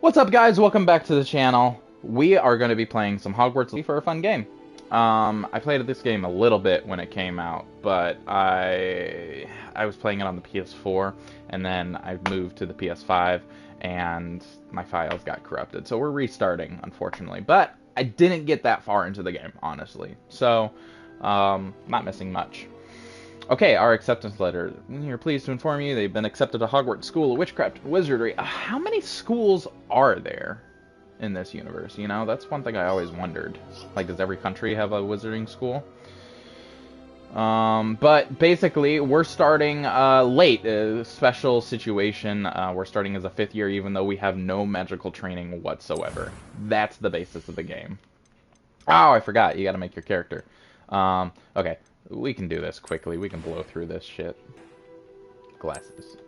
What's up, guys? Welcome back to the channel. We are going to be playing some Hogwarts for a fun game. I played this game a little bit when it came out, but I was playing it on the PS4, and then I moved to the PS5, and my files got corrupted. So we're restarting, unfortunately. But I didn't get that far into the game, honestly. So, not missing much. Okay, our acceptance letter. We are pleased to inform you they've been accepted to Hogwarts School of Witchcraft and Wizardry. How many schools are there in this universe? You know, that's one thing I always wondered. Like, does every country have a wizarding school? But basically, we're starting late. A special situation. We're starting as a 5th year, even though we have no magical training whatsoever. That's the basis of the game. Oh, I forgot. You gotta make your character. Okay. We can do this quickly. We can blow through this shit. Glasses.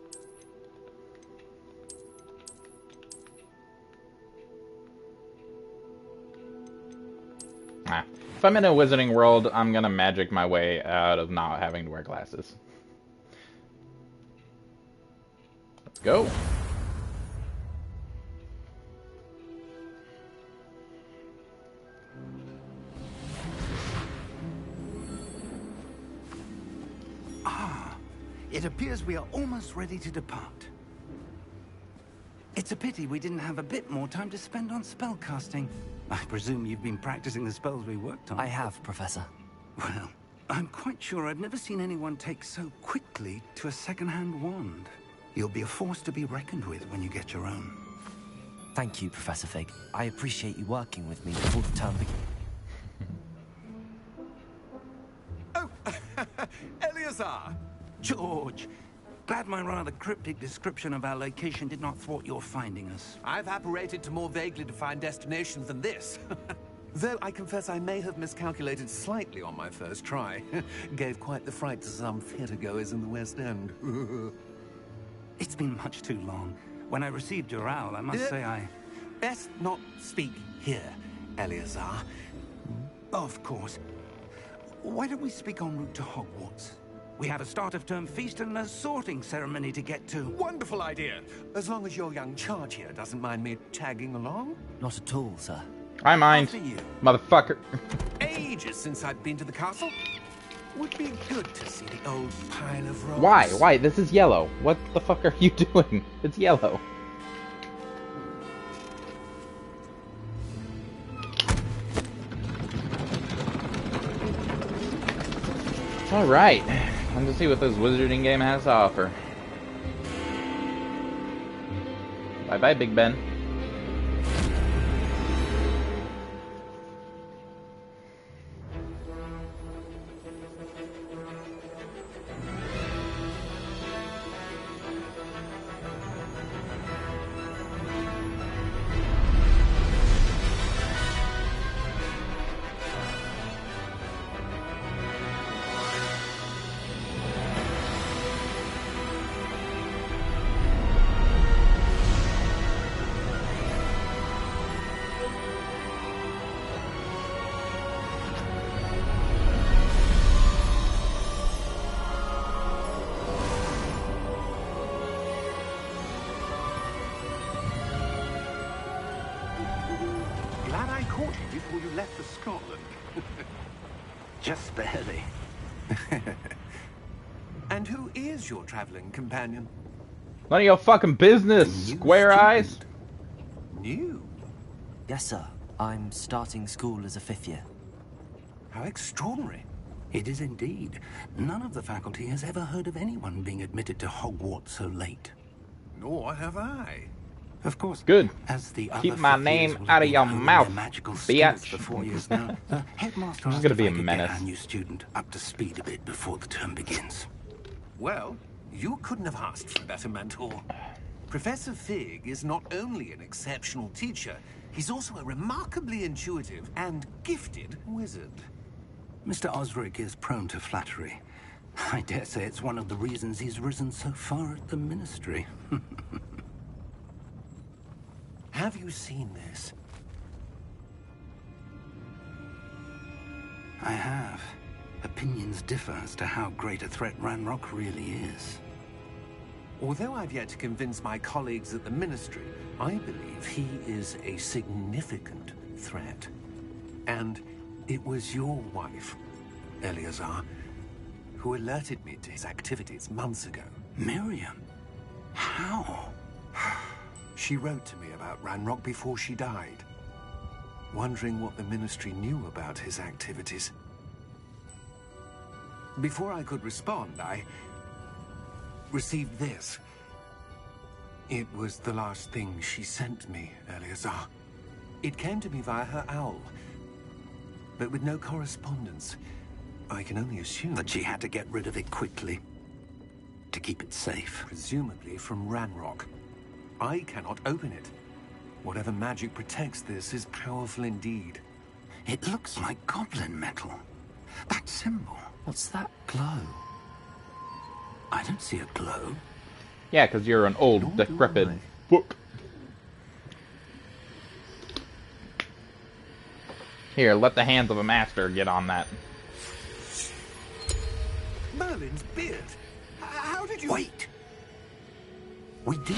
If I'm in a wizarding world, I'm gonna magic my way out of not having to wear glasses. Let's go. It appears we are almost ready to depart. It's a pity we didn't have a bit more time to spend on spellcasting. I presume you've been practicing the spells we worked on. I have, Professor. Well, I'm quite sure I've never seen anyone take so quickly to a second-hand wand. You'll be a force to be reckoned with when you get your own. Thank you, Professor Fig. I appreciate you working with me before the term begins. Oh, Eleazar! George, glad my rather cryptic description of our location did not thwart your finding us. I've apparated to more vaguely defined destinations than this. Though I confess I may have miscalculated slightly on my first try. Gave quite the fright to some theatergoers in the West End. It's been much too long. When I received your owl, I must say I... Best not speak here, Eleazar. Of course. Why don't we speak en route to Hogwarts? We have a start-of-term feast and a sorting ceremony to get to. Wonderful idea. As long as your young charge here doesn't mind me tagging along. Not at all, sir. I mind, After you. motherfucker. Ages since I've been to the castle. Would be good to see the old pile of rocks. Why? Why? This is yellow. What the fuck are you doing? It's yellow. Alright. Time to see what this wizarding game has to offer. Bye-bye, Big Ben. Glad I caught you before you left for Scotland. Just barely. And who is your traveling companion? None of your fucking business, New square eyes. student. New? Yes, sir. I'm starting school as a 5th year. How extraordinary. It is indeed. None of the faculty has ever heard of anyone being admitted to Hogwarts so late. Nor have I. Of course, Good. as the Keep other my fifth name years will out of be your honing mouth, their magical bitch. skills before years now, the headmaster This is asked gonna if be I a could menace. get our new student up to speed a bit before the term begins. Well, you couldn't have asked for a better mentor. Professor Fig is not only an exceptional teacher, he's also a remarkably intuitive and gifted wizard. Mr. Osric is prone to flattery. I dare say it's one of the reasons he's risen so far at the ministry. Have you seen this? I have. Opinions differ as to how great a threat Ranrock really is. Although I've yet to convince my colleagues at the Ministry, I believe he is a significant threat. And it was your wife, Eleazar, who alerted me to his activities months ago. Miriam? How? She wrote to me about Ranrock before she died, wondering what the Ministry knew about his activities. Before I could respond, I received this. It was the last thing she sent me, Eleazar. It came to me via her owl, but with no correspondence. I can only assume That she had to get rid of it quickly to keep it safe. presumably from Ranrock. I cannot open it. Whatever magic protects this is powerful indeed. It looks like goblin metal. That symbol. What's that glow? I don't see a glow. Yeah, because you're an old, Nor do decrepit I. book. Here, let the hands of a master get on that. Merlin's beard! How did you... Wait! We did.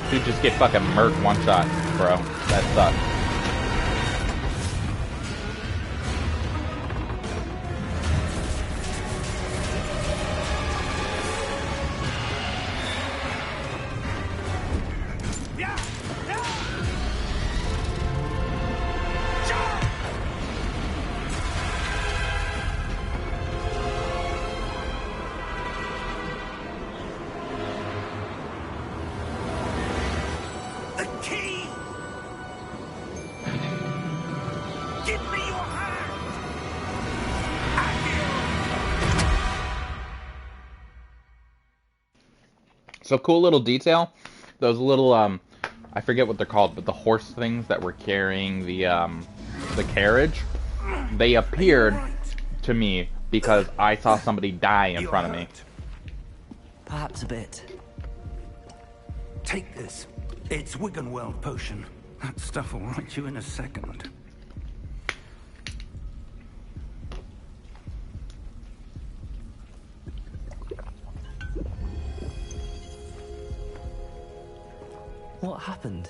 Dude, just get fucking murked one shot, bro. That sucks. The key! Give me your hand! So cool little detail. Those little I forget what they're called, but the horse things that were carrying the carriage, they appeared to me because I saw somebody die in front of me. Perhaps a bit. Take this. It's Wiggenweld potion. That stuff will right you in a second. What happened?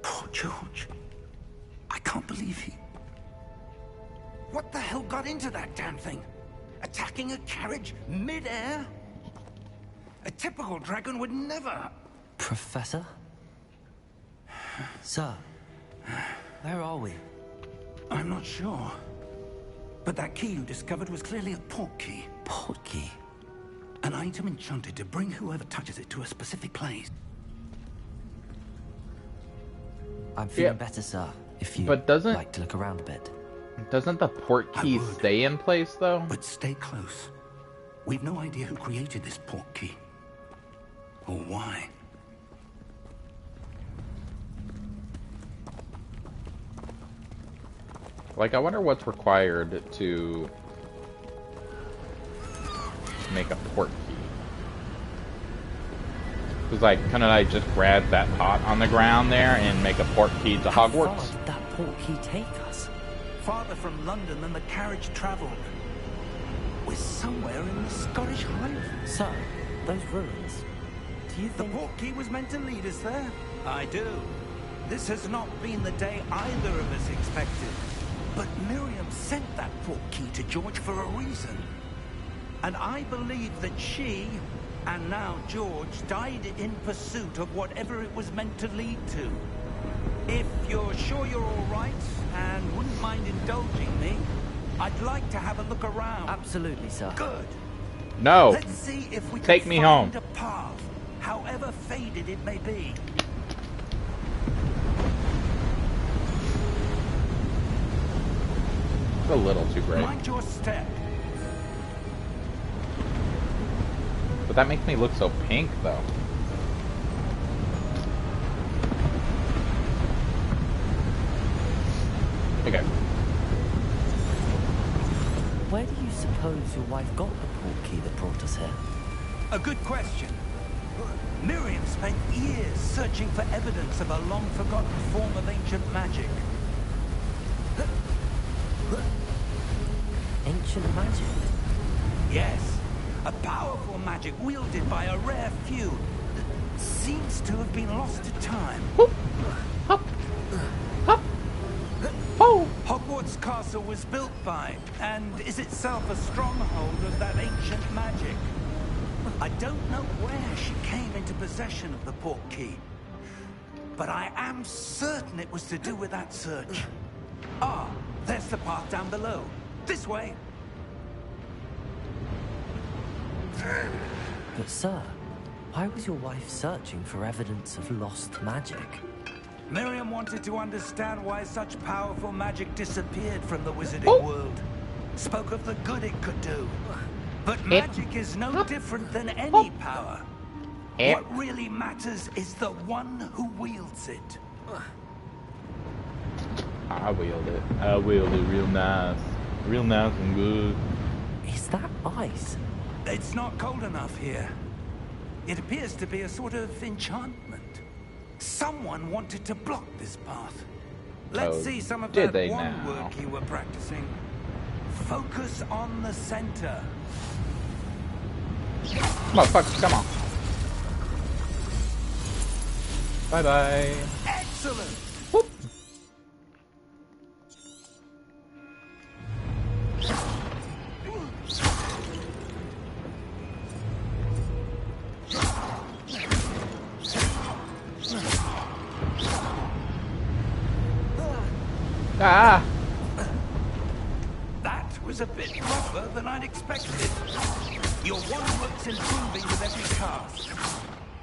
Poor George. I can't believe he... What the hell got into that damn thing? Attacking a carriage mid-air? A typical dragon would never... Professor? Sir, where are we? I'm not sure. But that key you discovered was clearly a port key. Port key? An item enchanted to bring whoever touches it to a specific place. I'm feeling Yeah. better, sir. If you But doesn't- like to look around a bit. Doesn't the port key would. stay in place though? But stay close. We've no idea who created this port key. Or why. Like, I wonder what's required to make a port key. Because, like, couldn't I just grab that pot on the ground there and make a port key to How Hogwarts? far did that port key take us? Farther from London than the carriage travelled. We're somewhere in the Scottish Highlands. Sir, those ruins. Do you The think... port key was meant to lead us there? I do. This has not been the day either of us expected. But Miriam sent that port key to George for a reason. And I believe that she, and now George, died in pursuit of whatever it was meant to lead to. If you're sure you're all right, and wouldn't mind indulging me, I'd like to have a look around. Absolutely, sir. Good. No! Let's see if we Take can me find home. a path, however faded it may be. It's a little too bright. Mind your step. But that makes me look so pink, though. Okay. Where do you suppose your wife got the port key that brought us here? A good question. Miriam spent years searching for evidence of a long-forgotten form of ancient magic. Ancient magic? Yes, a powerful magic wielded by a rare few that seems to have been lost to time. Hop. Hop. Oh. Hogwarts Castle was built by, and is itself a stronghold of that ancient magic. I don't know where she came into possession of the portkey, but I am certain it was to do with that search. Ah, there's the path down below. This way. But sir, why was your wife searching for evidence of lost magic? Miriam wanted to understand why such powerful magic disappeared from the wizarding world. Spoke of the good it could do. But magic is no different than any power. What really matters is the one who wields it. I wield it. I wield it real nice. Real nice and good. Is that ice? It's not cold enough here. It appears to be a sort of enchantment. Someone wanted to block this path. Let's see some of that one work you were practicing. Focus on the center. Motherfucker, come on. Bye-bye. Excellent! Whoop. Ah! That was a bit rougher than I'd expected. Your wand work's improving with every cast.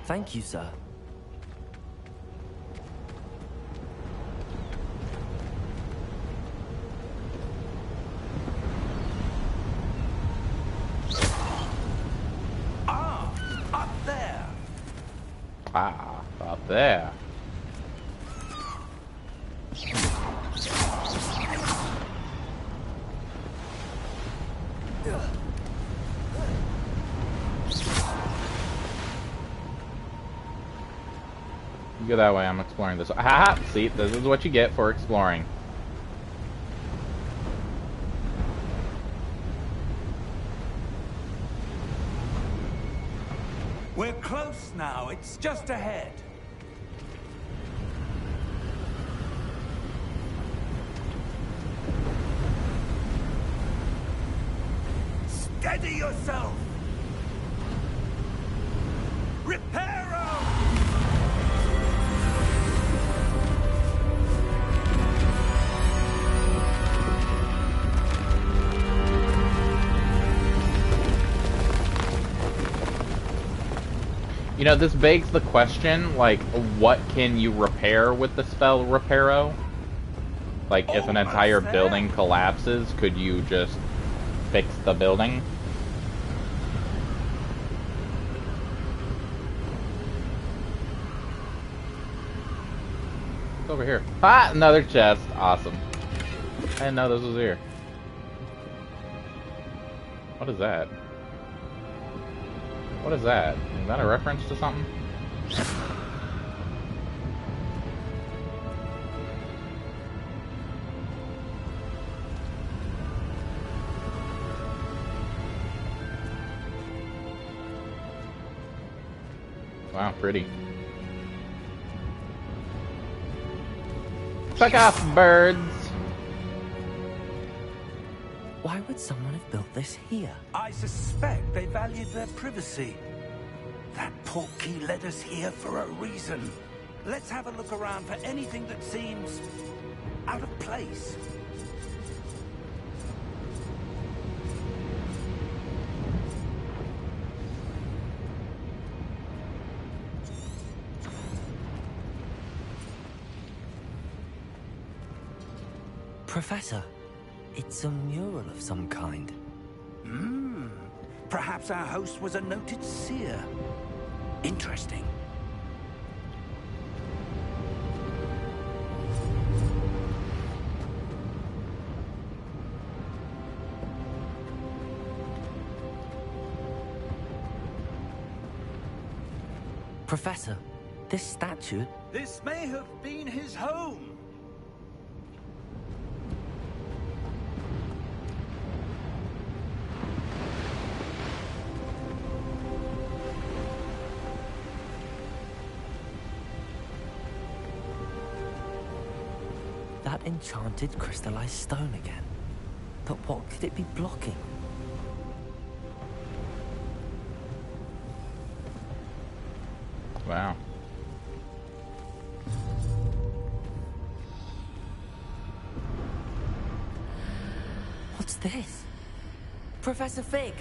Thank you, sir. Ah, up there. Ah, up there. You go that way, I'm exploring this. Haha! See, this is what you get for exploring. We're close now. It's just ahead. Steady yourself. Reparo! You know, this begs the question, like, what can you repair with the spell Reparo? Like, if an entire building collapses, could you just fix the building? It's over here. Ah! Another chest. Awesome. I didn't know this was here. What is that? What is that? Is that a reference to something? Wow, pretty. Fuck off, birds! Why would someone have built this here? I suspect they valued their privacy. That portkey led us here for a reason. Let's have a look around for anything that seems out of place. Professor, it's a mural of some kind. Perhaps our host was a noted seer. Interesting. Professor, this statue... This may have been his home. that enchanted crystallized stone again. But what could it be blocking? Wow. What's this? Professor Fig!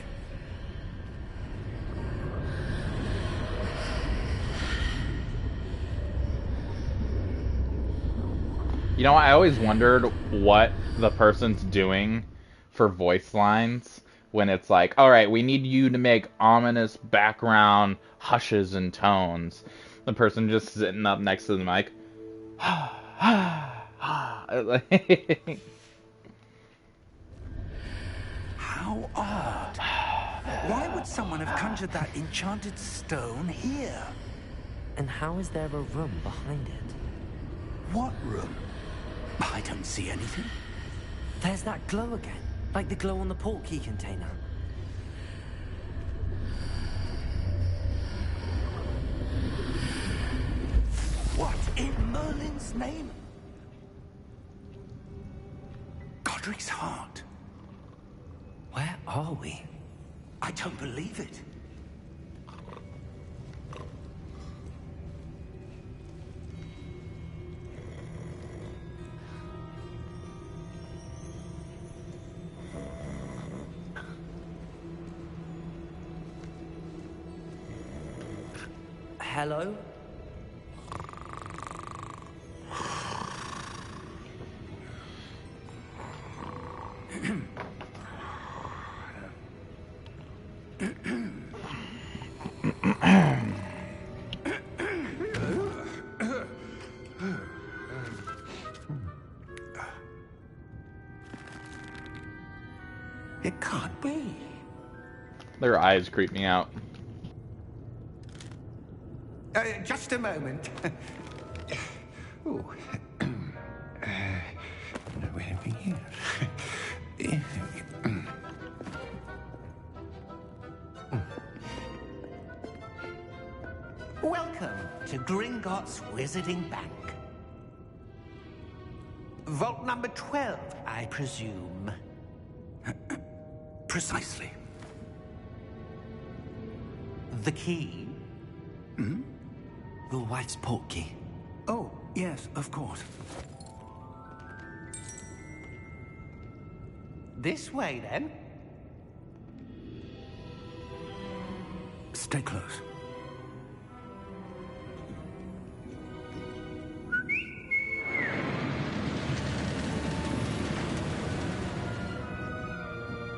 You know, I always wondered what the person's doing for voice lines when it's like, all right, we need you to make ominous background hushes and tones. The person just sitting up next to the mic. How odd. Why would someone have conjured that enchanted stone here? And how is there a room behind it? What room? I don't see anything. There's that glow again, like the glow on the portkey container. What in Merlin's name? Godric's heart. Where are we? I don't believe it. Hello? It can't be. Their eyes creep me out. Just a moment. Ooh. Wait a minute. Welcome to Gringotts Wizarding Bank. Vault number 12, I presume. Precisely. The key? Your wife's portkey. Oh, yes, of course. This way, then. Stay close.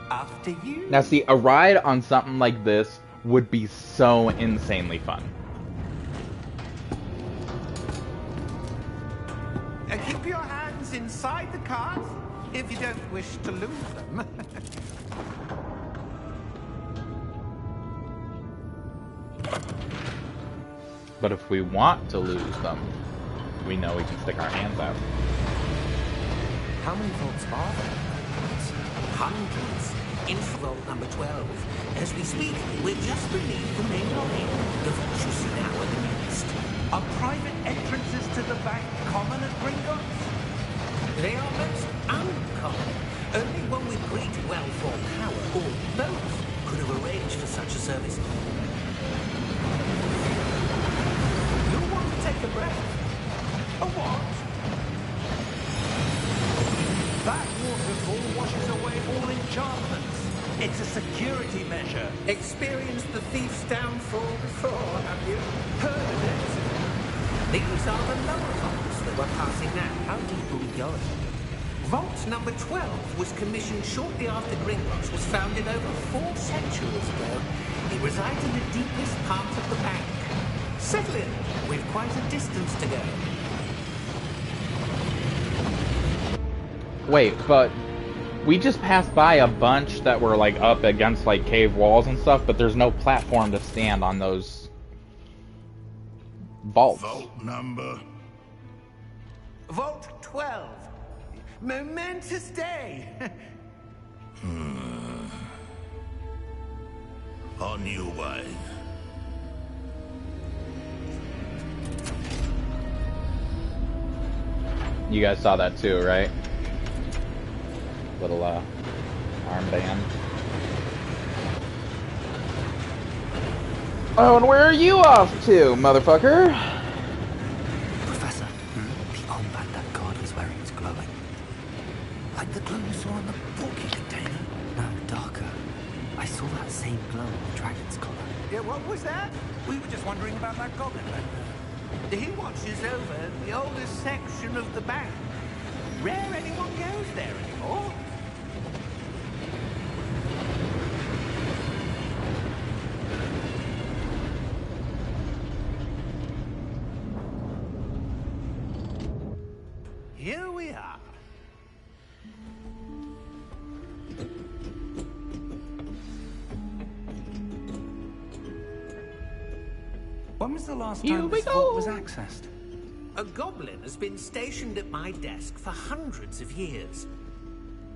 After you. Now, see, a ride on something like this would be so insanely fun. Keep your hands inside the cart if you don't wish to lose them. But if we want to lose them, we know we can stick our hands out. How many vaults are there? Hundreds. In vault number 12. As we speak, we're just beneath the main lobby. The vaults you see now are the newest. Are private entrances to the bank common at Gringotts? They are most uncommon. Only one with great well-formed power, or both, could have arranged for such a service. You'll want to take a breath. A what? That waterfall washes away all enchantments. It's a security measure. Experienced the thief's downfall before, have you? Heard of it? These are the lower vaults that we're passing now. How deep are we going? Vault number 12 was commissioned shortly after Gringotts was founded over 4 centuries ago. It resides in the deepest part of the bank. Settle in. We've quite a distance to go. Wait, but we just passed by a bunch that were like up against like cave walls and stuff, but there's no platform to stand on those vaults. Vault number. Vault 12. Momentous day. On your way. You guys saw that too, right? Little armband. Oh, and where are you off to, motherfucker? Professor, the armband that guard was wearing is glowing. Like the glow you saw on the porky container? No, darker. I saw that same glow on the dragon's collar. Yeah, what was that? We were just wondering about that goblin back there. He watches over the oldest section of the bank. Rare anyone goes there anymore. Here we are. When was the last time this vault was accessed? A goblin has been stationed at my desk for hundreds of years.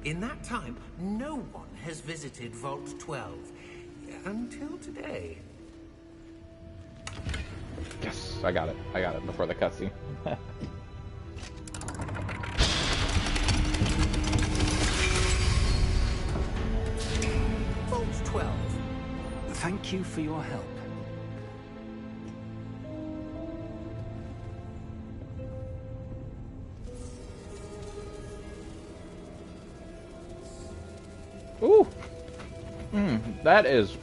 In that time, no one has visited Vault 12. Until today. Yes, I got it. I got it before the cutscene. Vault 12. Thank you for your help. Ooh. That is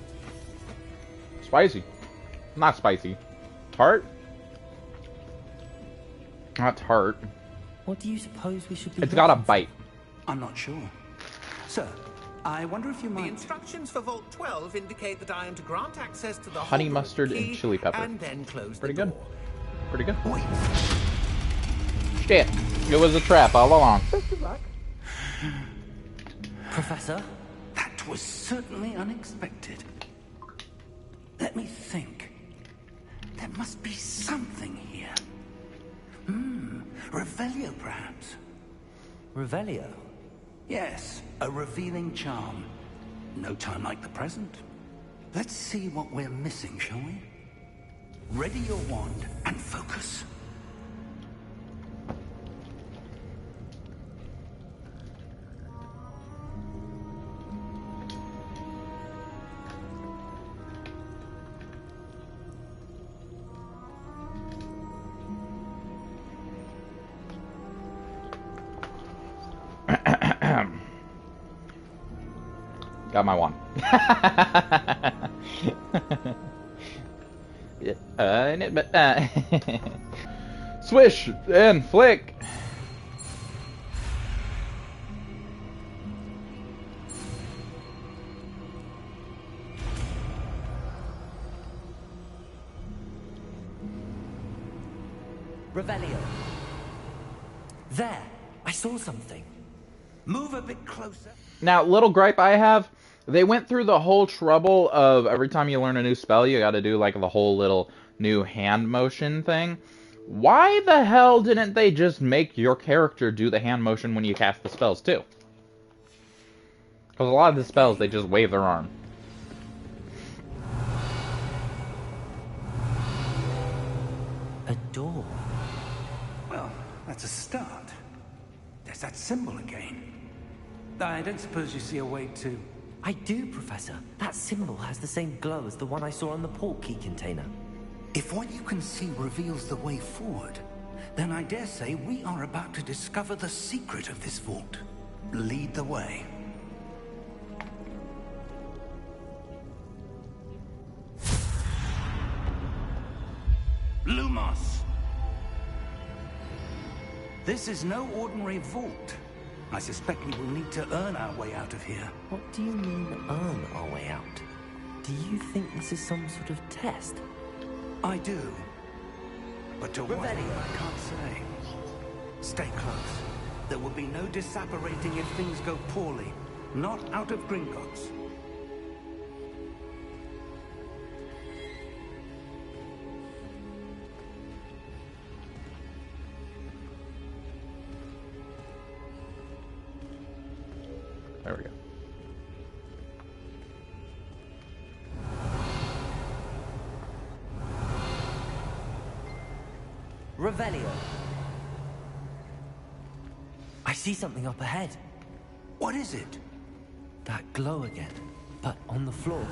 spicy. Not spicy. Tart? Not tart. What do you suppose we should be It's got a looking for? bite. I'm not sure. Sir, I wonder if you The might... instructions for Vault 12 indicate that I am to grant access to the Honey Hogwarts mustard and key chili pepper. and then close Pretty the good. door. Pretty good. Wait. Shit. It was a trap all along. Professor? That was certainly unexpected. Let me think. There must be something here. Revelio, perhaps. Revelio? Yes, a revealing charm. No time like the present. Let's see what we're missing, shall we? Ready your wand and focus. Got my one. Swish and flick. Revelio. There! I saw something. Move a bit closer. Now, little gripe I have, they went through the whole trouble of every time you learn a new spell, you gotta do like the whole little new hand motion thing. Why the hell didn't they just make your character do the hand motion when you cast the spells too? Because a lot of the spells, they just wave their arm. A door. Well, that's a start. There's that symbol again. I don't suppose you see a way to... I do, Professor. That symbol has the same glow as the one I saw on the port key container. If what you can see reveals the way forward, then I dare say we are about to discover the secret of this vault. Lead the way. Lumos! This is no ordinary vault. I suspect we will need to earn our way out of here. What do you mean, earn our way out? Do you think this is some sort of test? I do. But to what, Revelio. I can't say. Stay close. There will be no disapparating if things go poorly. Not out of Gringotts. There we go. Revelio. see something up ahead. What is it? That glow again, but on the floor.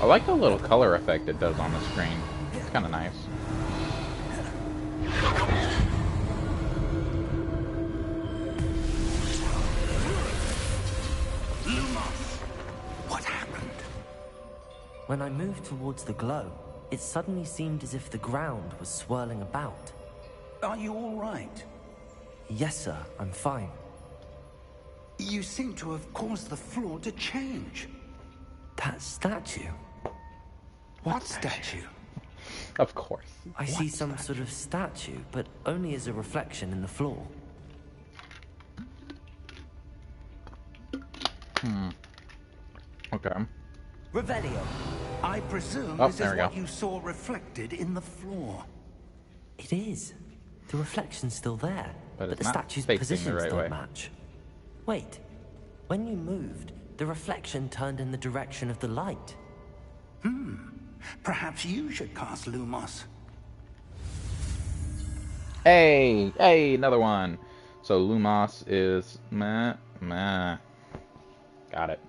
I like the little color effect it does on the screen. It's kind of nice. What happened? When I moved towards the glow, it suddenly seemed as if the ground was swirling about. Are you all right? Yes, sir, I'm fine. You seem to have caused the floor to change. That statue? What statue? Of course. I see some sort of statue, but only as a reflection in the floor. Okay. Revelio. I presume Oh, this there is we go. what you saw reflected in the floor. It is. The reflection's still there, But but it's the not statue's facing the positions right don't way. match. Wait. When you moved, the reflection turned in the direction of the light. Perhaps you should cast Lumos. Hey, hey, another one. So Lumos is meh. Got it.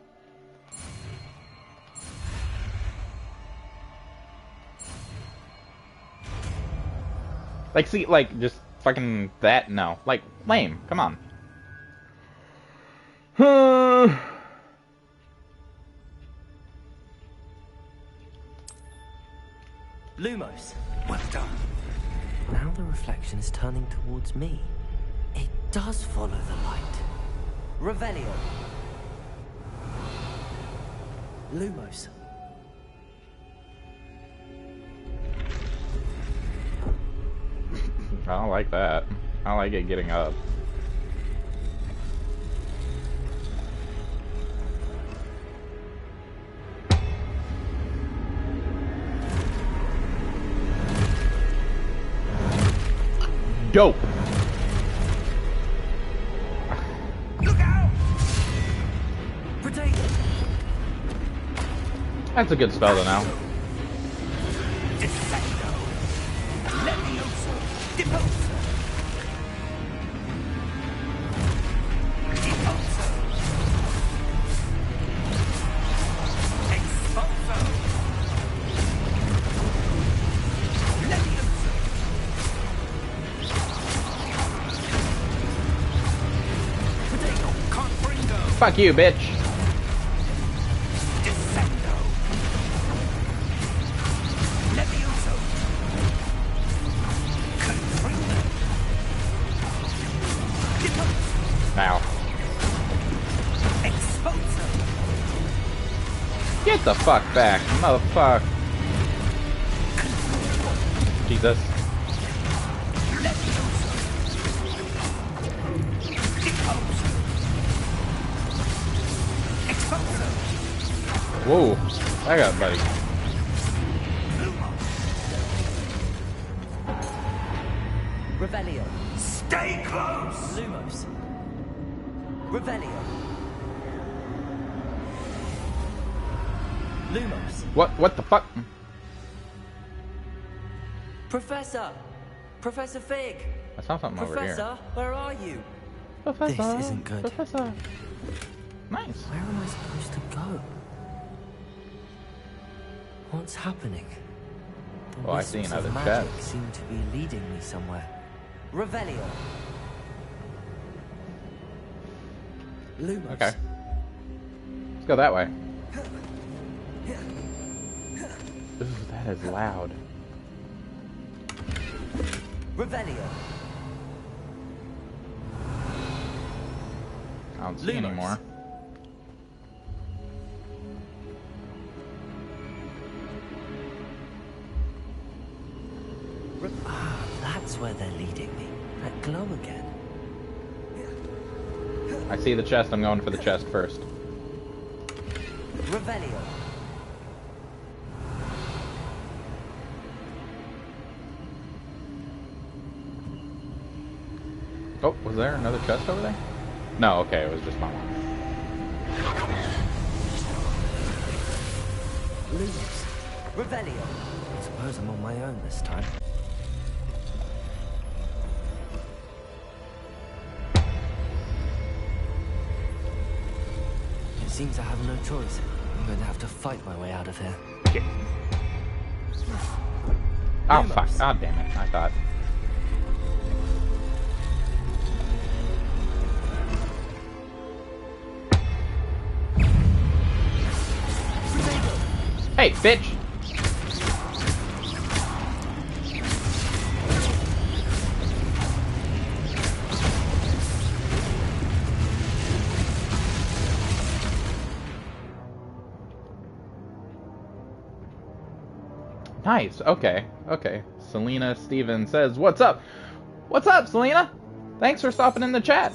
Like, see, like, just fucking that, no. Like, lame, come on. Lumos. Well done. Now the reflection is turning towards me. It does follow the light. Revelio. Lumos. I don't like that. I don't like it getting up. Dope! Look out! Protect. That's a good spell to know. Defendo. Levioso. Deposo. Deposo. Exposo. Levioso. Potato. Confringo. Fuck you, bitch! Defendo. Levioso. Confringo. Deposo. Now. Exposo. Get the fuck back, motherfucker. Jesus. Levioso. Deposo. Exposo. Whoa. I got buddy. Revelio. Stay close. Lumos. Revelio. Lumos. What the fuck? Professor! Professor Fig! I saw something over Professor, here. where are you? Professor, This isn't good. Professor. Nice. Where am I supposed to go? What's happening? The Oh, I see wisps another of magic chest. seem to be leading me somewhere. Revelio. Lumos. Okay. Let's go that way. Ooh, that is loud. Revelio. I don't see Lumos. anymore. That's where they're leading me. That glow again. I see the chest. I'm going for the chest first. Revelio. Oh, was there another chest over there? No, okay, it was just my one. Lumos. Revelio. I suppose I'm on my own this time. It seems I have no choice. I'm going to have to fight my way out of here. Oh, fuck. God damn it. I thought. Hey, bitch! Nice. Okay. Okay. Selena Stevens says, "What's up? What's up, Selena? Thanks for stopping in the chat."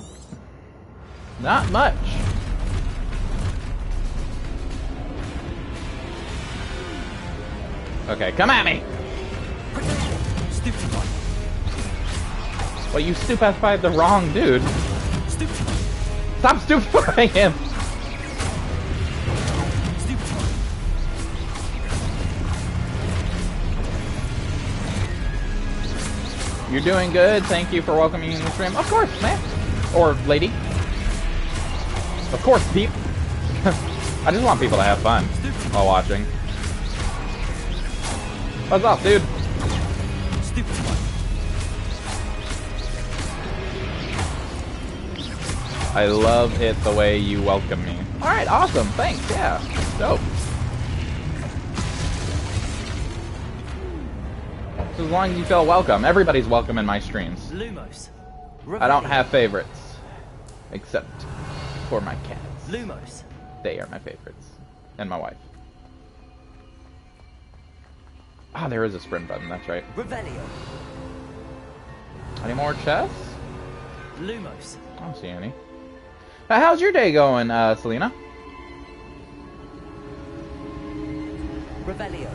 Not much. Okay, come at me! Stupefy. Well, you stupefied the wrong dude. Stop stupefying him! You're doing good. Thank you for welcoming me in the stream. Of course, man. Or lady. Of course, peep. I just want people to have fun while watching. What's up, dude? I love it the way you welcome me. Alright, awesome. Thanks. Yeah. Dope. So as long as you feel welcome. Everybody's welcome in my streams. Lumos. I don't have favorites. Except for my cats. Lumos. They are my favorites. And my wife. Ah, there is a sprint button, that's right. Revelio. Any more chests? Lumos. I don't see any. How's your day going, Selena? Revelio.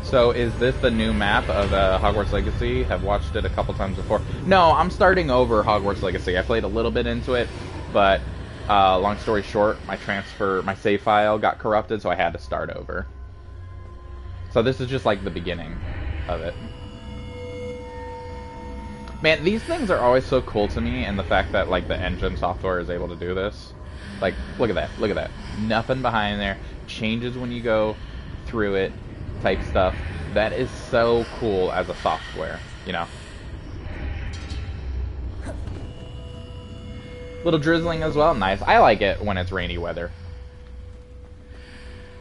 So is this the new map of Hogwarts Legacy? Have watched it a couple times before. No, I'm starting over Hogwarts Legacy. I played a little bit into it, but long story short, my save file got corrupted, so I had to start over. So this is just like the beginning of it. Man, these things are always so cool to me, and the fact that like the engine software is able to do this. Like, look at that, look at that. Nothing behind there. Changes when you go through it. Type stuff. That is so cool as a software, you know. Little drizzling as well. Nice. I like it when it's rainy weather.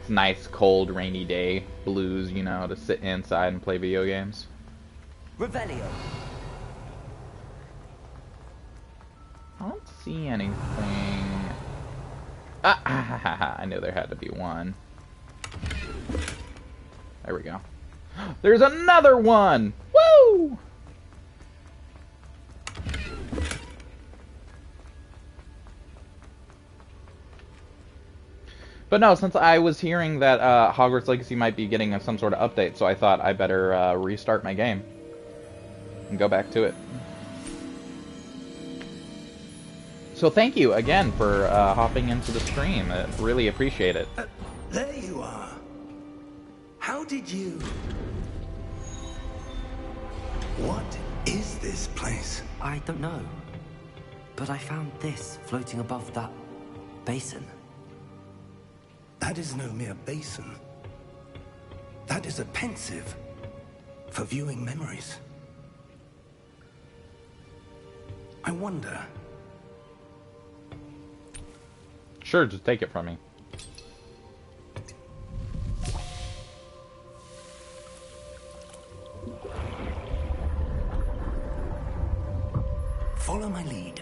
It's nice, cold, rainy day blues, you know, to sit inside and play video games. Revelio. I don't see anything. I knew there had to be one. There we go. There's another one! Woo! But no, since I was hearing that Hogwarts Legacy might be getting some sort of update, so I thought I better restart my game and go back to it. So thank you again for hopping into the stream. I really appreciate it. There you are. How did you... What is this place? I don't know. But I found this floating above that basin. That is no mere basin. That is a pensive for viewing memories. I wonder... Sure, just take it from me. Follow my lead.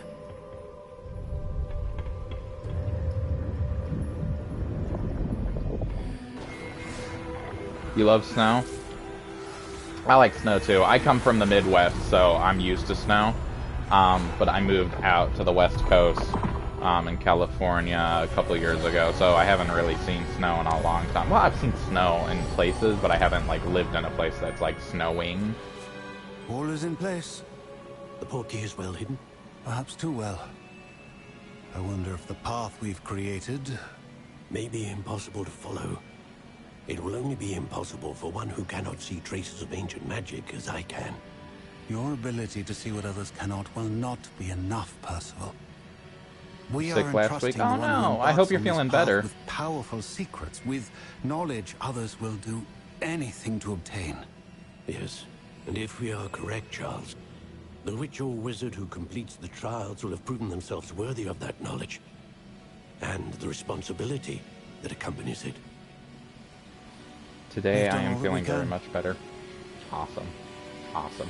You love snow? I like snow too. I come from the Midwest, so I'm used to snow. But I moved out to the West Coast in California a couple years ago, so I haven't really seen snow in a long time. Well, I've seen snow in places, but I haven't like lived in a place that's like snowing. All is in place. The portkey is well hidden. Perhaps too well. I wonder if the path we've created... May be impossible to follow. It will only be impossible for one who cannot see traces of ancient magic as I can. Your ability to see what others cannot will not be enough, Percival. We Sick are last entrusting week? the Oh one who no, I hope embarks you're on this feeling path better. with powerful secrets, with knowledge others will do anything to obtain. Yes, and if we are correct, Charles, the witch or wizard who completes the trials will have proven themselves worthy of that knowledge. And the responsibility that accompanies it. Today We've I done all am that feeling we very can. much better. Awesome. Awesome.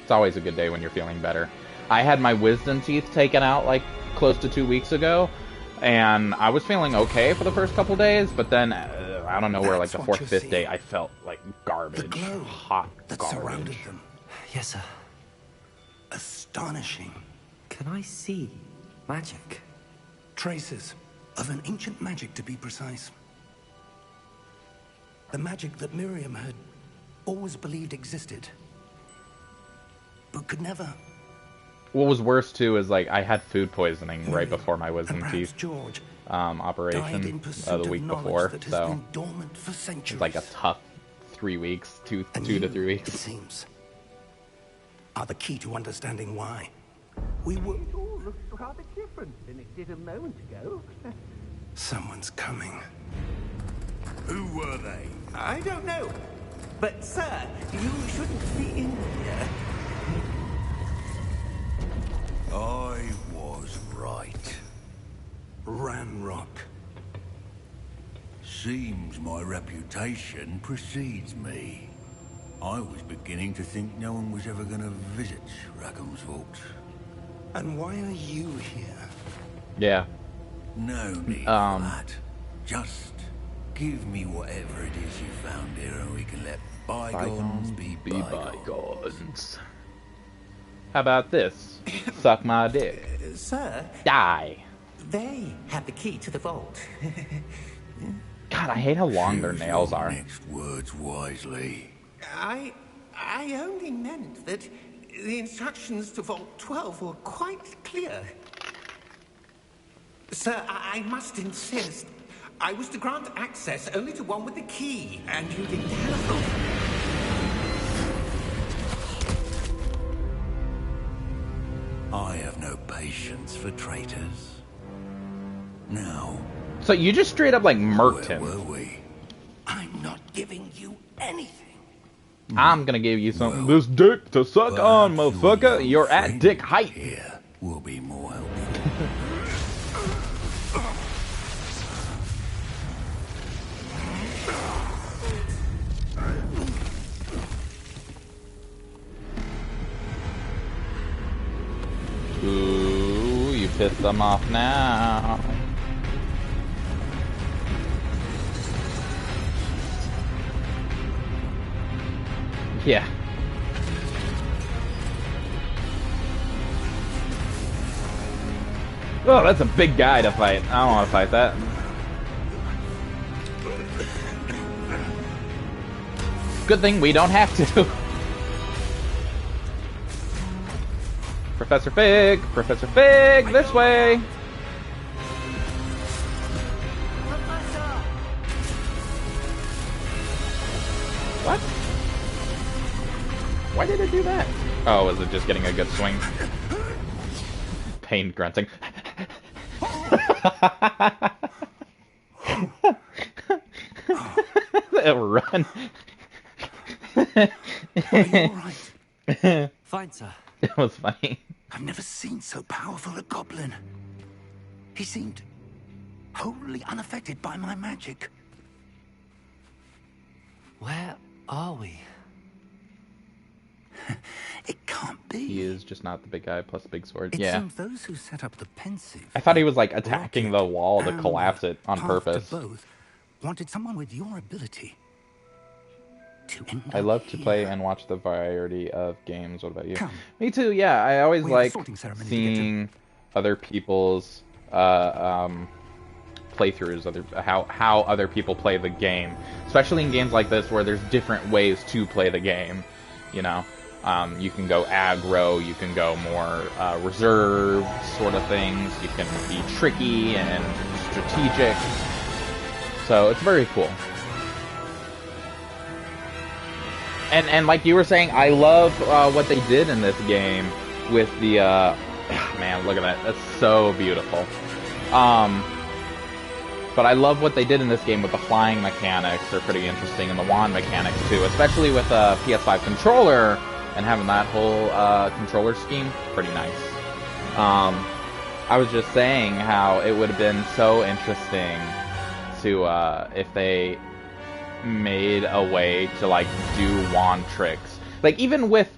It's always a good day when you're feeling better. I had my wisdom teeth taken out like close to 2 weeks ago, and I was feeling okay for the first couple days, but then I don't know where, like the That's what fourth, you fifth see. day, I felt like garbage. The glow Hot that garbage. surrounded them. Yes, sir. Astonishing. Can I see magic? Traces of an ancient magic, to be precise. The magic that Miriam had always believed existed, but could never. What was worse too is like I had food poisoning right Miriam, before my and wisdom perhaps teeth George, died in operation pursuit the week of knowledge before, that has so been dormant for centuries. it's like a tough 3 weeks, two And to you, 3 weeks. it seems, are the key to understanding why. We were. It all looks rather different than it did a moment ago. Someone's coming. Who were they? I don't know. But, sir, you shouldn't be in here. I was right. Ranrock. Seems my reputation precedes me. I was beginning to think no one was ever going to visit Rackham's Vault. And why are you here? Yeah. No need for that. Just give me whatever it is you found here and we can let bygones be bygones. How about this? Suck my dick. Sir, Die. they have the key to the vault. God, I hate how long their Choose nails your are. Next words wisely. I only meant that the instructions to Vault 12 were quite clear. Sir, I must insist. I was to grant access only to one with the key, and you didn't have. I have no patience for traitors. Now, So you just straight up like murked where him. were we? I'm not giving you anything. I'm gonna give you some Well, this dick to suck on, Perhaps motherfucker. your You're at friend dick height. Here will be more helpful. Ooh, you pissed them off now. Yeah. Oh, that's a big guy to fight. I don't want to fight that. Good thing we don't have to. Professor Fig! Professor Fig! This way! What? Why did it do that? Oh, was it just getting a good swing? Pain grunting. Run. Are you alright? Fine, sir. It was funny. I've never seen so powerful a goblin. He seemed wholly unaffected by my magic. Where are we? It can't be. He is just not the big guy plus the big sword. It Yeah. seems those who set up the pensive. I thought he was like attacking the rocket, wall to and collapse it on path purpose. To both wanted someone with your ability to end I up love to play here. and watch the variety of games. What about you? Come. Me too, yeah. I always We have a like sorting ceremony to get to. seeing other people's playthroughs, how other people play the game, especially in games like this where there's different ways to play the game. You know, you can go aggro, you can go more reserved sort of things, you can be tricky and strategic. So it's very cool. And like you were saying, I love what they did in this game with the man, look at that. That's so beautiful. But I love what they did in this game with the flying mechanics. They're pretty interesting, and the wand mechanics too, especially with a PS5 controller and having that whole controller scheme. Pretty nice. I was just saying how it would have been so interesting to if they made a way to like do wand tricks, like even with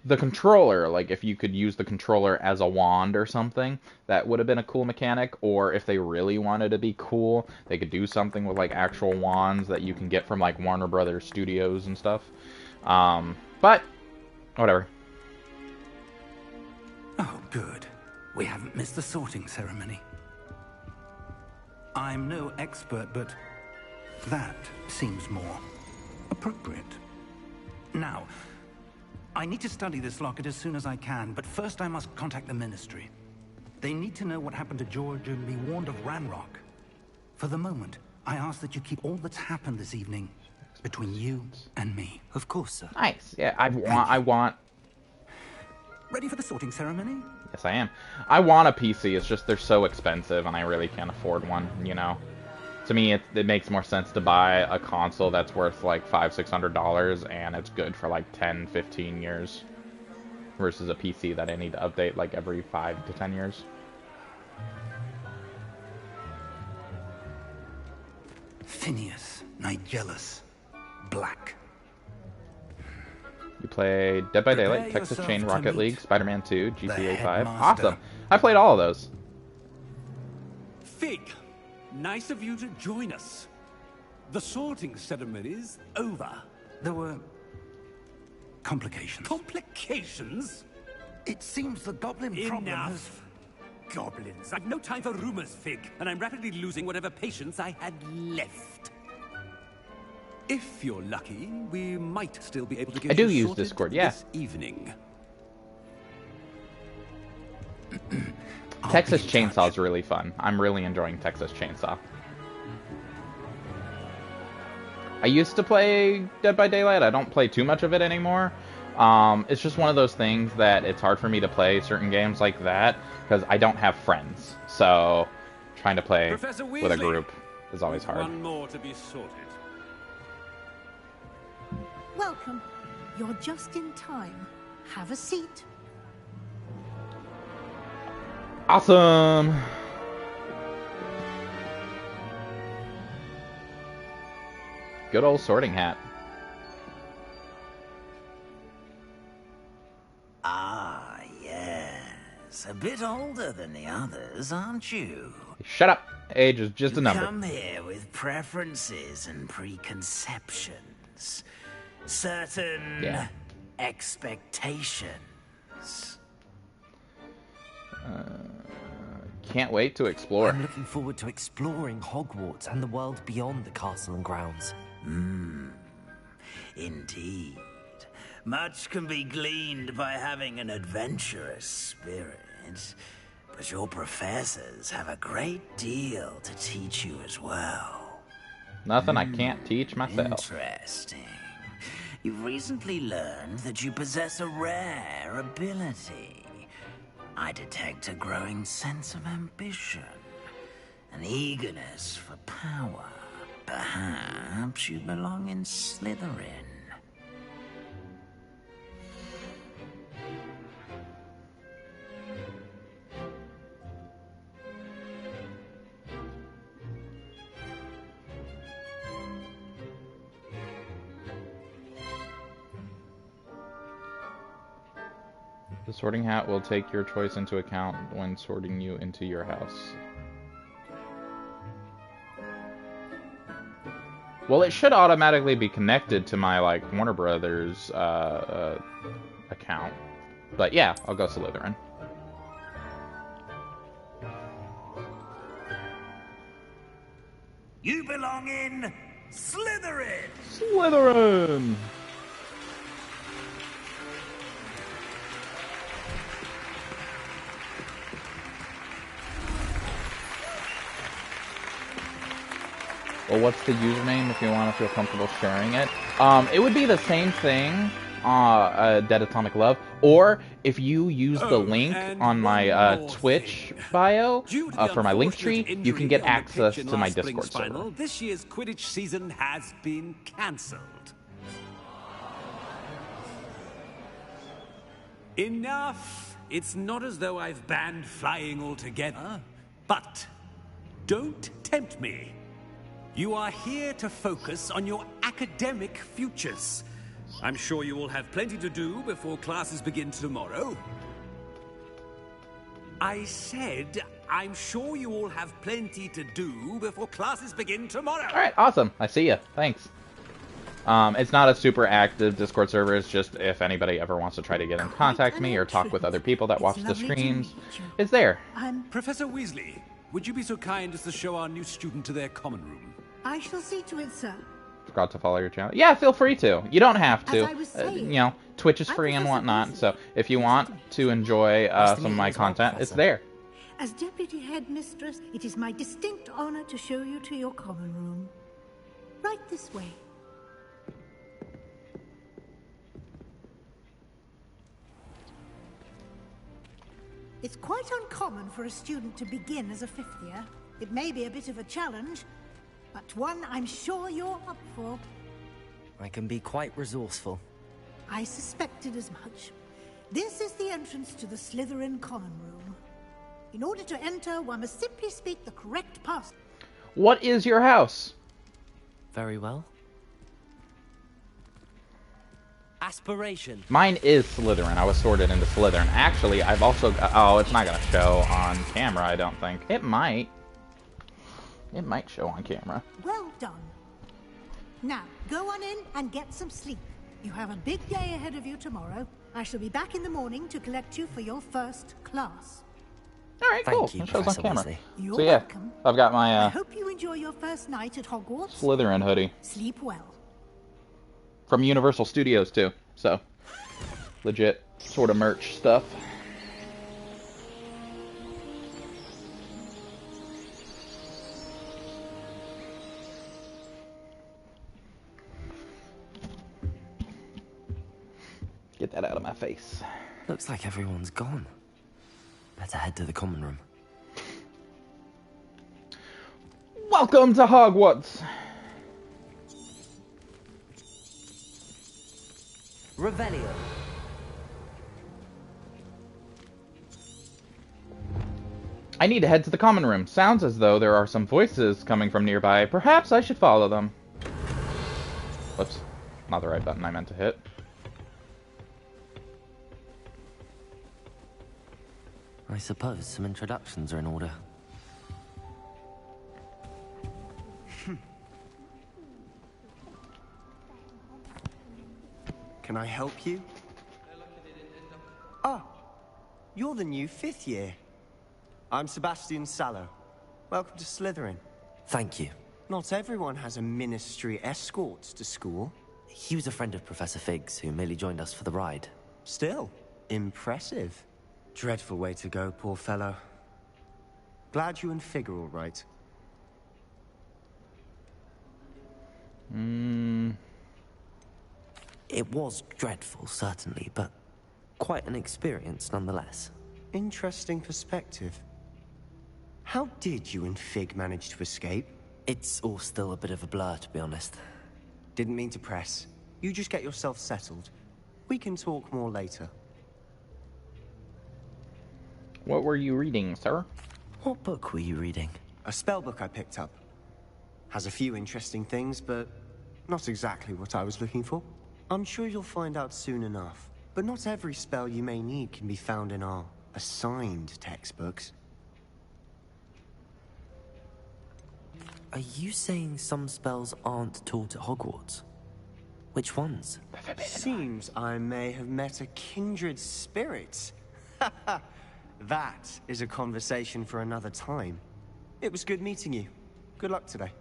the controller, like if you could use the controller as a wand or something, that would have been a cool mechanic. Or if they really wanted to be cool, they could do something with like actual wands that you can get from like Warner Brothers Studios and stuff. But whatever. Oh, good. We haven't missed the sorting ceremony. I'm no expert, but that seems more appropriate. Now, I need to study this locket as soon as I can, but first I must contact the Ministry. They need to know what happened to George and be warned of Ranrock. For the moment, I ask that you keep all that's happened this evening between you and me. Of course, sir. Nice. Yeah, I want... Ready for the sorting ceremony? Yes, I am. I want a PC, it's just they're so expensive and I really can't afford one, you know? To me, it makes more sense to buy a console that's worth like $500-600 and it's good for like 10-15 years versus a PC that I need to update like every 5 to 10 years. Phineas, Nigellus, Black. You play Dead by Daylight, Texas Chain Rocket League, Spider-Man 2, GTA 5. Awesome. I played all of those. Fig, nice of you to join us. The sorting ceremony's over. There were complications. Complications? It seems the goblin problem has... Enough. Goblins. I've no time for rumors, Fig, and I'm rapidly losing whatever patience I had left. If you're lucky, we might still be able to get I do you use sorted Discord, yeah. this evening. Texas Chainsaw is really fun. I'm really enjoying Texas Chainsaw. I used to play Dead by Daylight. I don't play too much of it anymore. It's just one of those things that it's hard for me to play certain games like that because I don't have friends. So trying to play with a group is always hard. One more to be sorted. Welcome. You're just in time. Have a seat. Awesome! Good old sorting hat. Ah, yes. A bit older than the others, aren't you? Shut up! Age is just a number. You come here with preferences and preconceptions. Certain expectations. Can't wait to explore. I'm looking forward to exploring Hogwarts and the world beyond the castle and grounds. Indeed. Much can be gleaned by having an adventurous spirit, but your professors have a great deal to teach you as well. Nothing I can't teach myself. Interesting. You've recently learned that you possess a rare ability. I detect a growing sense of ambition, an eagerness for power. Perhaps you belong in Slytherin. The sorting hat will take your choice into account when sorting you into your house. Well, it should automatically be connected to my, like, Warner Brothers account. But yeah, I'll go Slytherin. belong in Slytherin. Slytherin! Well, what's the username if you want to feel comfortable sharing it? It would be the same thing, Dead Atomic Love, or if you use the link on my Twitch bio for my link tree, you can get access to my Discord server. This year's Quidditch season has been cancelled. Enough! It's not as though I've banned flying altogether, but don't tempt me. You are here to focus on your academic futures. I'm sure you all have plenty to do before classes begin tomorrow. I said, I'm sure you all have plenty to do before classes begin tomorrow. Alright, awesome. I see you. Thanks. It's not a super active Discord server. It's just if anybody ever wants to try to get in contact with me or talk with other people that watch the streams, it's there. Professor Weasley, would you be so kind as to show our new student to their common room? I shall see to it, sir. Forgot to follow your channel. Yeah, feel free to. You don't have to. As I was saying, you know, Twitch is free and whatnot. So if you want to enjoy some of my content, it's there. As Deputy Headmistress, it is my distinct honor to show you to your common room. Right this way. It's quite uncommon for a student to begin as a fifth year. It may be a bit of a challenge, but one I'm sure you're up for. I can be quite resourceful. I suspected as much. This is the entrance to the Slytherin common room. In order to enter, one must simply speak the correct pass. What is your house? Very well. Aspiration. Mine is Slytherin. I was sorted into Slytherin. Actually, I've also got... Oh, it's not going to show on camera, I don't think. It might. It might show on camera. Well done. Now, go on in and get some sleep. You have a big day ahead of you tomorrow. I shall be back in the morning to collect you for your first class. All right, cool. Thank you, it shows on Professor camera. Weasley. You're So yeah, welcome. I've got my I hope you enjoy your first night at Hogwarts. Slytherin hoodie. Sleep well. From Universal Studios, too. So, legit sort of merch stuff. Get that out of my face. Looks like everyone's gone. Better head to the common room. Welcome to Hogwarts! Revelio. I need to head to the common room. Sounds as though there are some voices coming from nearby. Perhaps I should follow them. Whoops. Not the right button I meant to hit. I suppose some introductions are in order. Can I help you? Ah, you're the new fifth year. I'm Sebastian Sallow. Welcome to Slytherin. Thank you. Not everyone has a ministry escort to school. He was a friend of Professor Fig's who merely joined us for the ride. Still, impressive. Dreadful way to go, poor fellow. Glad you and Fig are all right. It was dreadful, certainly, but quite an experience nonetheless. Interesting perspective. How did you and Fig manage to escape? It's all still a bit of a blur, to be honest. Didn't mean to press. You just get yourself settled. We can talk more later. What were you reading, sir? What book were you reading? A spell book I picked up. Has a few interesting things, but not exactly what I was looking for. I'm sure you'll find out soon enough. But not every spell you may need can be found in our assigned textbooks. Are you saying some spells aren't taught at Hogwarts? Which ones? Seems I may have met a kindred spirit. That is a conversation for another time. It was good meeting you. Good luck today.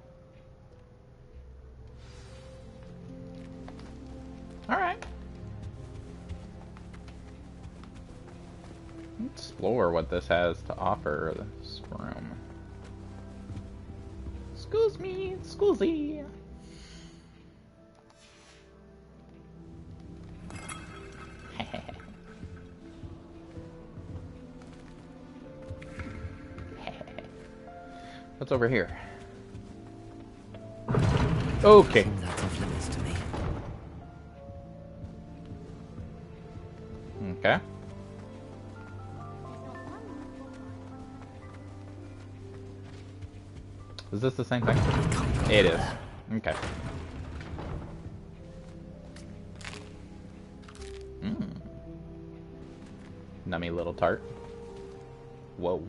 Explore what this has to offer, this room. Excuse me, excusey. What's over here? Okay. That's off limits to me. Okay. Is this the same thing? It is. Okay. Nummy little tart. Whoa.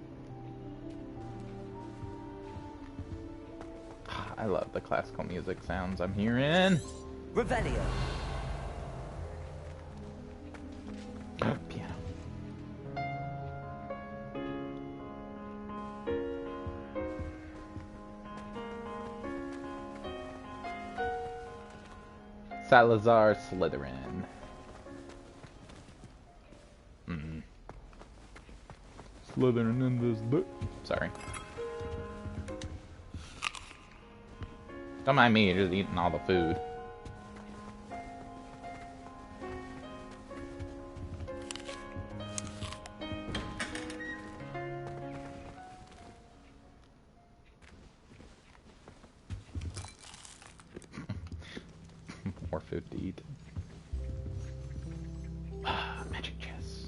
I love the classical music sounds I'm hearing. Revelio. Piano. Salazar Slytherin. Slytherin in this book. Sorry. Don't mind me, just eating all the food. More food to eat. Magic chess.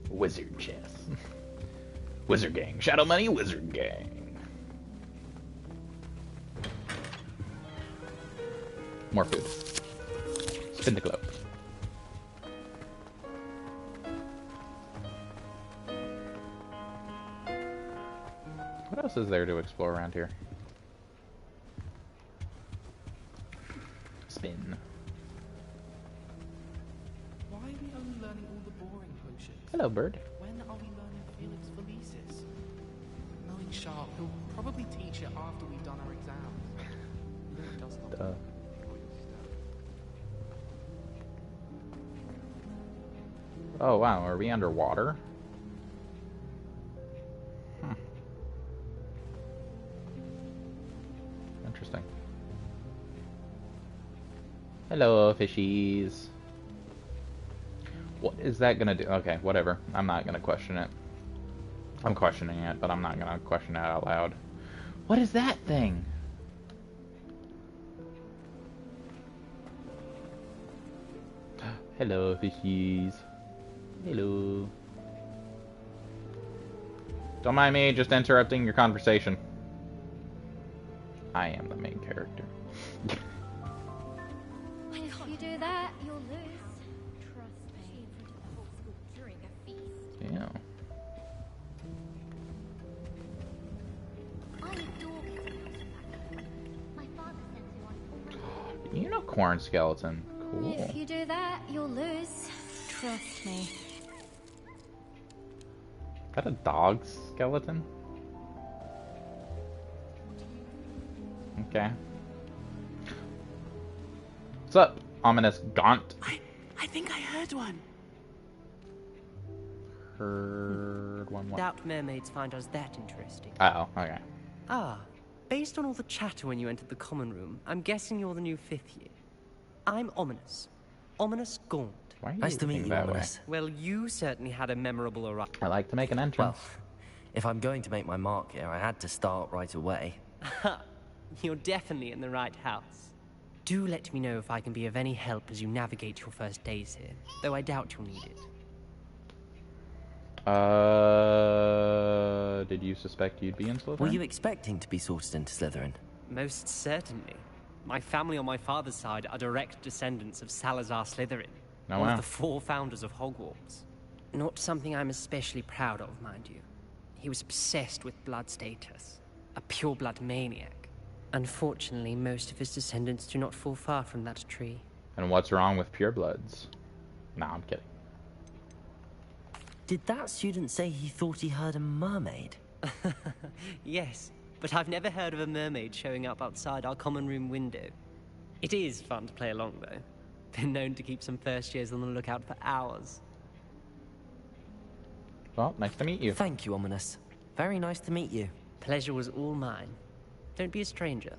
Wizard chess. Wizard gang. Shadow money, wizard gang. More food. Spin the globe. What else is there to explore around here? Spin. Why are we only learning all the boring potions? Hello, bird. When are we learning Felix Felicis? Knowing Sharp, he'll probably teach it after we've done our exams. He does not. Duh. Oh wow, are we underwater? Interesting. Hello, fishies. What is that gonna do? Okay, whatever. I'm not gonna question it. I'm questioning it, but I'm not gonna question it out loud. What is that thing? Hello, fishies. Hello. Don't mind me, just interrupting your conversation. I am the main character. If you do that, you'll lose. Trust me. In front of the whole school during a feast. Yeah. I adore getting notes from that. My father sent me one. Unicorn skeleton. Cool. If you do that, you'll lose. Trust me. Is that a dog skeleton? Okay. What's up, ominous Gaunt? I think I heard one. Heard one. Doubt mermaids find us that interesting. Oh, okay. Ah, based on all the chatter when you entered the common room, I'm guessing you're the new 5th year. I'm Ominous. Ominous Gaunt. Why are you Nice to meet you, that way? Ominous. Well, you certainly had a memorable arrival. I like to make an entrance. Well, if I'm going to make my mark here, I had to start right away. You're definitely in the right house. Do let me know if I can be of any help as you navigate your first days here, though I doubt you'll need it. Did you suspect you'd be in Slytherin? Were you expecting to be sorted into Slytherin? Most certainly. My family on my father's side are direct descendants of Salazar Slytherin, Oh, one wow. of the 4 founders of Hogwarts. Not something I'm especially proud of, mind you. He was obsessed with blood status, a pure-blood maniac. Unfortunately, most of his descendants do not fall far from that tree. And what's wrong with purebloods? Nah, I'm kidding. Did that student say he thought he heard a mermaid? Yes, but I've never heard of a mermaid showing up outside our common room window. It is fun to play along, though. Been known to keep some first years on the lookout for hours. Well, nice to meet you. Thank you, Ominous. Very nice to meet you. Pleasure was all mine. Don't be a stranger.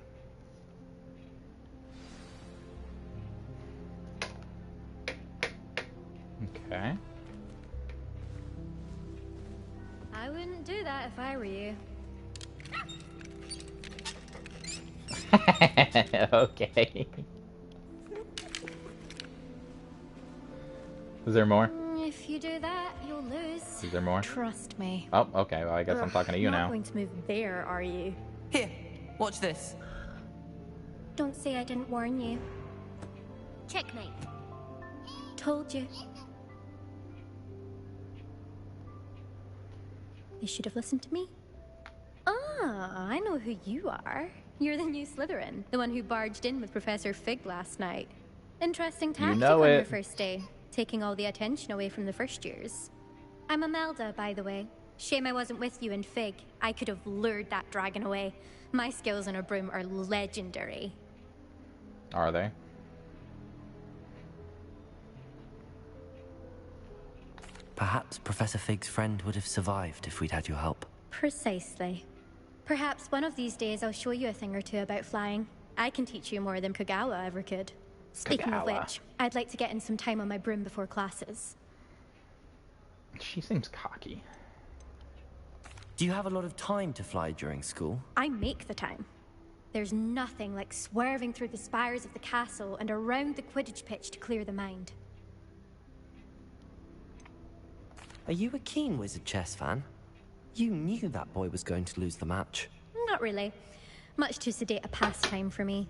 Okay. I wouldn't do that if I were you. Okay. Is there more? If you do that, you'll lose. Is there more? Trust me. Oh, okay. Well, I guess I'm talking to you Not now. going to move there, are you? Here, watch this. Don't say I didn't warn you. Checkmate. Told you. You should have listened to me. Ah, I know who you are. You're the new Slytherin, the one who barged in with Professor Fig last night. Interesting tactic know on your it. first day, taking all the attention away from the first years. I'm Imelda, by the way. Shame I wasn't with you in Fig. I could have lured that dragon away. My skills on a broom are legendary. Are they? Perhaps Professor Fig's friend would have survived if we'd had your help. Precisely. Perhaps one of these days I'll show you a thing or two about flying. I can teach you more than Kagawa ever could. Speaking of Kagawa. which, I'd like to get in some time on my broom before classes. She seems cocky. Do you have a lot of time to fly during school? I make the time. There's nothing like swerving through the spires of the castle and around the Quidditch pitch to clear the mind. Are you a keen Wizard chess fan? You knew that boy was going to lose the match. Not really. Much too sedate a pastime for me.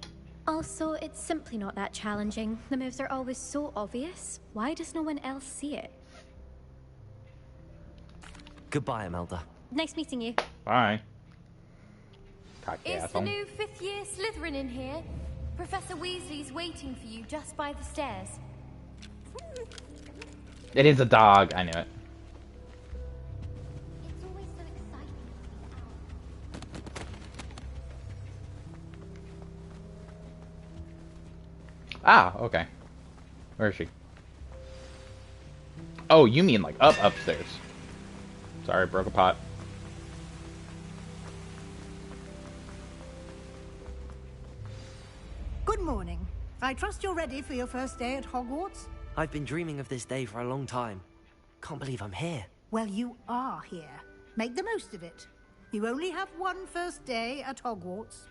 Also, it's simply not that challenging. The moves are always so obvious. Why does no one else see it? Goodbye, Imelda. Nice meeting you. Bye. Cocky Is the asshole. new fifth-year Slytherin in here? Professor Weasley's waiting for you just by the stairs. It is a dog. I knew it. It's always so exciting to see the owl. Ah, okay. Where is she? Oh, you mean like upstairs. Sorry, broke a pot. Good morning. I trust you're ready for your first day at Hogwarts? I've been dreaming of this day for a long time. Can't believe I'm here. Well, you are here. Make the most of it. You only have one first day at Hogwarts.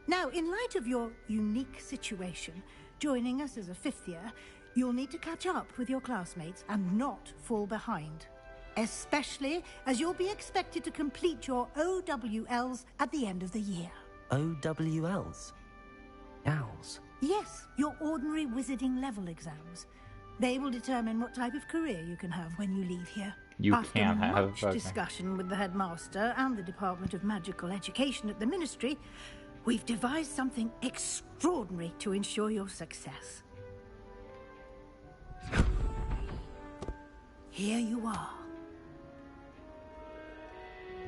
Now, in light of your unique situation, joining us as a fifth year, you'll need to catch up with your classmates and not fall behind. Especially as you'll be expected to complete your OWLs at the end of the year. OWLs? Owls? Yes, your ordinary wizarding level exams. They will determine what type of career you can have when you leave here. You After can have. much discussion with the headmaster and the Department of Magical Education at the Ministry, we've devised something extraordinary to ensure your success. Here you are.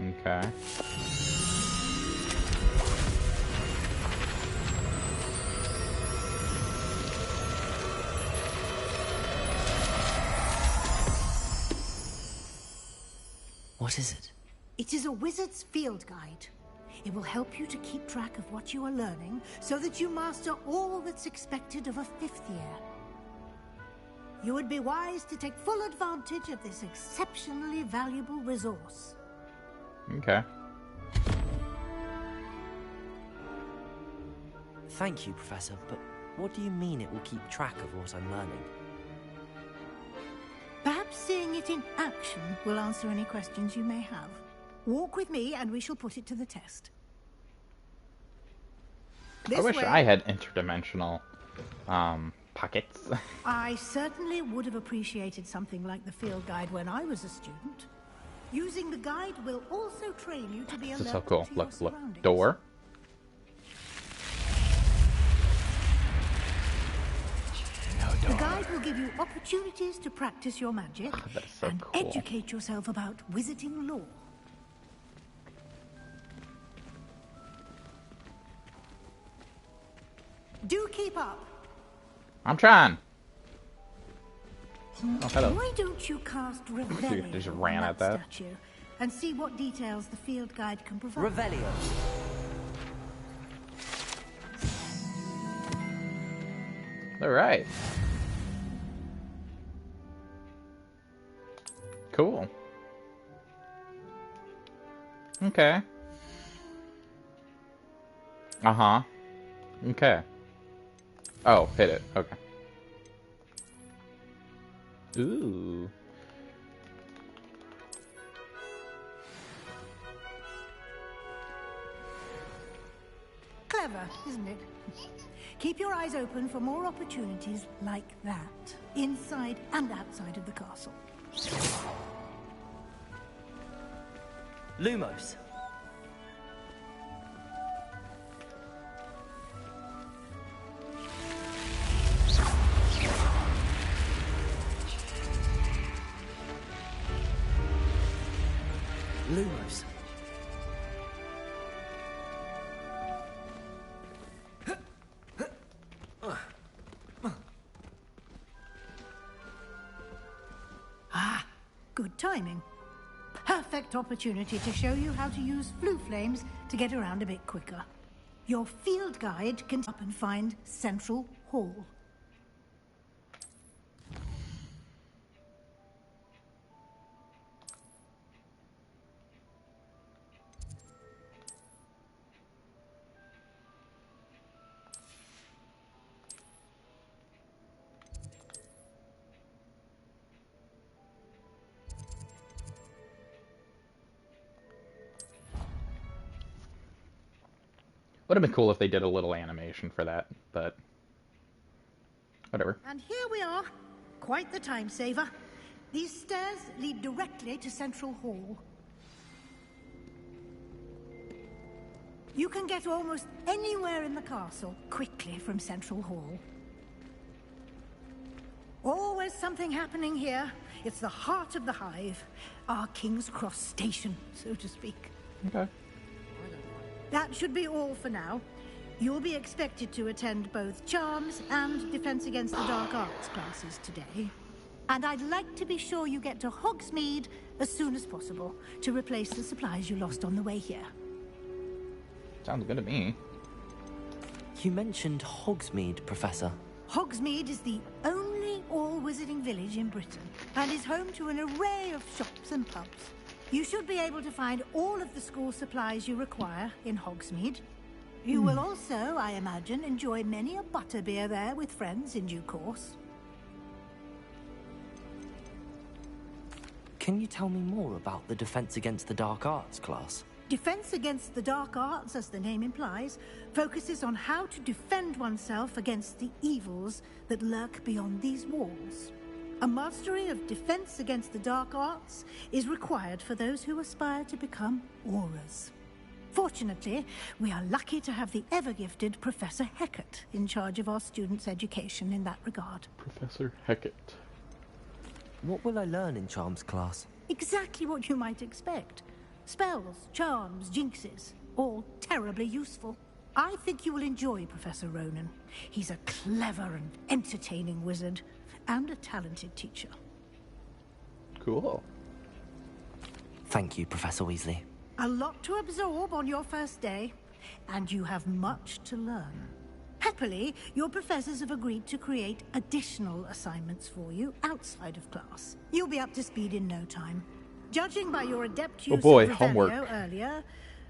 Okay. What is it? It is a wizard's field guide. It will help you to keep track of what you are learning so that you master all that's expected of a fifth year. You would be wise to take full advantage of this exceptionally valuable resource. Okay. Thank you, Professor, but what do you mean it will keep track of what I'm learning? Perhaps seeing it in action will answer any questions you may have. Walk with me and we shall put it to the test. I wish I had interdimensional pockets. I certainly would have appreciated something like the field guide when I was a student. Using the guide will also train you to be alert This is so cool. to your Look, surroundings. door. The guide will give you opportunities to practice your magic and educate yourself about wizarding lore. Do keep up. I'm trying. Oh, hello. Why don't you cast Revelio Just on ran at that. statue and see what details the field guide can provide? Revelio. All right. Cool. Okay. Uh-huh. Okay. Oh, hit it. Okay. Ooh. Clever, isn't it? Keep your eyes open for more opportunities like that, inside and outside of the castle. Lumos. Lumos. Ah, good timing. Perfect opportunity to show you how to use flue flames to get around a bit quicker. Your field guide can up and find Central Hall. Would have been cool if they did a little animation for that, but whatever. And here we are. Quite the time saver. These stairs lead directly to Central Hall. You can get almost anywhere in the castle quickly from Central Hall. Always something happening here. It's the heart of the hive. Our King's Cross station, so to speak. Okay. That should be all for now. You'll be expected to attend both Charms and Defense Against the Dark Arts classes today. And I'd like to be sure you get to Hogsmeade as soon as possible to replace the supplies you lost on the way here. Sounds good to me. You mentioned Hogsmeade, Professor. Hogsmeade is the only all-wizarding village in Britain and is home to an array of shops and pubs. You should be able to find all of the school supplies you require in Hogsmeade. You will also, I imagine, enjoy many a butterbeer there with friends in due course. Can you tell me more about the Defense Against the Dark Arts class? Defense Against the Dark Arts, as the name implies, focuses on how to defend oneself against the evils that lurk beyond these walls. A mastery of Defense Against the Dark Arts is required for those who aspire to become Aurors. Fortunately, we are lucky to have the ever-gifted Professor Hecat in charge of our students' education in that regard. Professor Hecat. What will I learn in Charms class? Exactly what you might expect. Spells, charms, jinxes, all terribly useful. I think you will enjoy Professor Ronan. He's a clever and entertaining wizard, and a talented teacher. Cool. Thank you, Professor Weasley. A lot to absorb on your first day, and you have much to learn. Happily, your professors have agreed to create additional assignments for you outside of class. You'll be up to speed in no time. Judging by your adept use of homework earlier,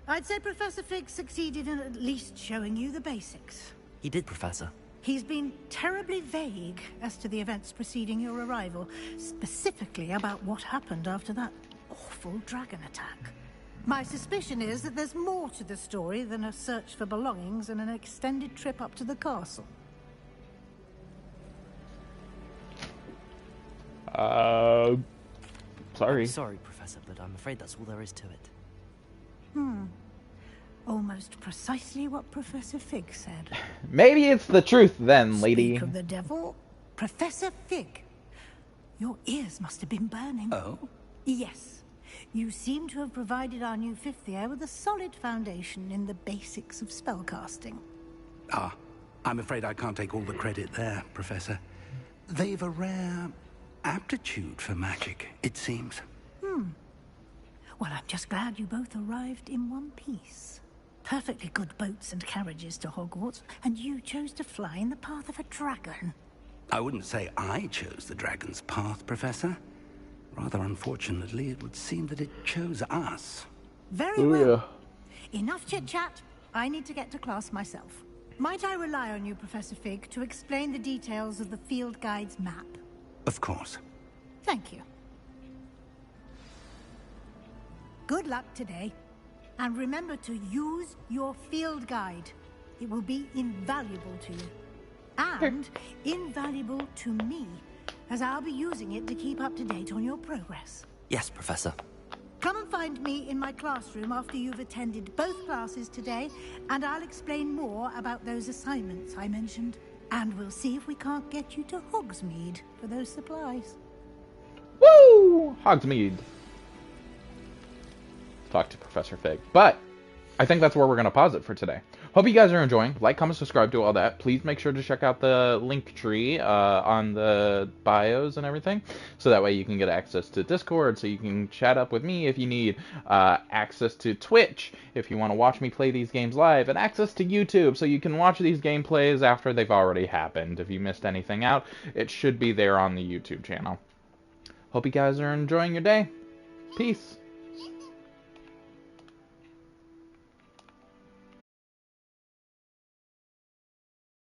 I'd say Professor Fig succeeded in at least showing you the basics. He did, Professor. He's been terribly vague as to the events preceding your arrival, specifically about what happened after that awful dragon attack. My suspicion is that there's more to the story than a search for belongings and an extended trip up to the castle. Sorry. I'm sorry, Professor, but I'm afraid that's all there is to it. Almost precisely what Professor Fig said. Maybe it's the truth then, lady. Speak of the devil, Professor Fig. Your ears must have been burning. Oh? Yes. You seem to have provided our new fifth year with a solid foundation in the basics of spellcasting. Ah, I'm afraid I can't take all the credit there, Professor. They've a rare aptitude for magic, it seems. Well, I'm just glad you both arrived in one piece. Perfectly good boats and carriages to Hogwarts, and you chose to fly in the path of a dragon. I wouldn't say I chose the dragon's path, Professor. Rather unfortunately, it would seem that it chose us. Very well. Enough chit-chat. I need to get to class myself. Might I rely on you, Professor Fig, to explain the details of the field guide's map? Of course. Thank you. Good luck today. And remember to use your field guide. It will be invaluable to you. And invaluable to me, as I'll be using it to keep up to date on your progress. Yes, Professor. Come and find me in my classroom after you've attended both classes today, and I'll explain more about those assignments I mentioned. And we'll see if we can't get you to Hogsmeade for those supplies. Woo! Hogsmeade. Talk to Professor Fig. But I think that's where we're going to pause it for today. Hope you guys are enjoying. Like, comment, subscribe, do all that. Please make sure to check out the link tree on the bios and everything. So that way you can get access to Discord, so you can chat up with me if you need. Access to Twitch if you want to watch me play these games live. And access to YouTube, so you can watch these gameplays after they've already happened. If you missed anything out, it should be there on the YouTube channel. Hope you guys are enjoying your day. Peace.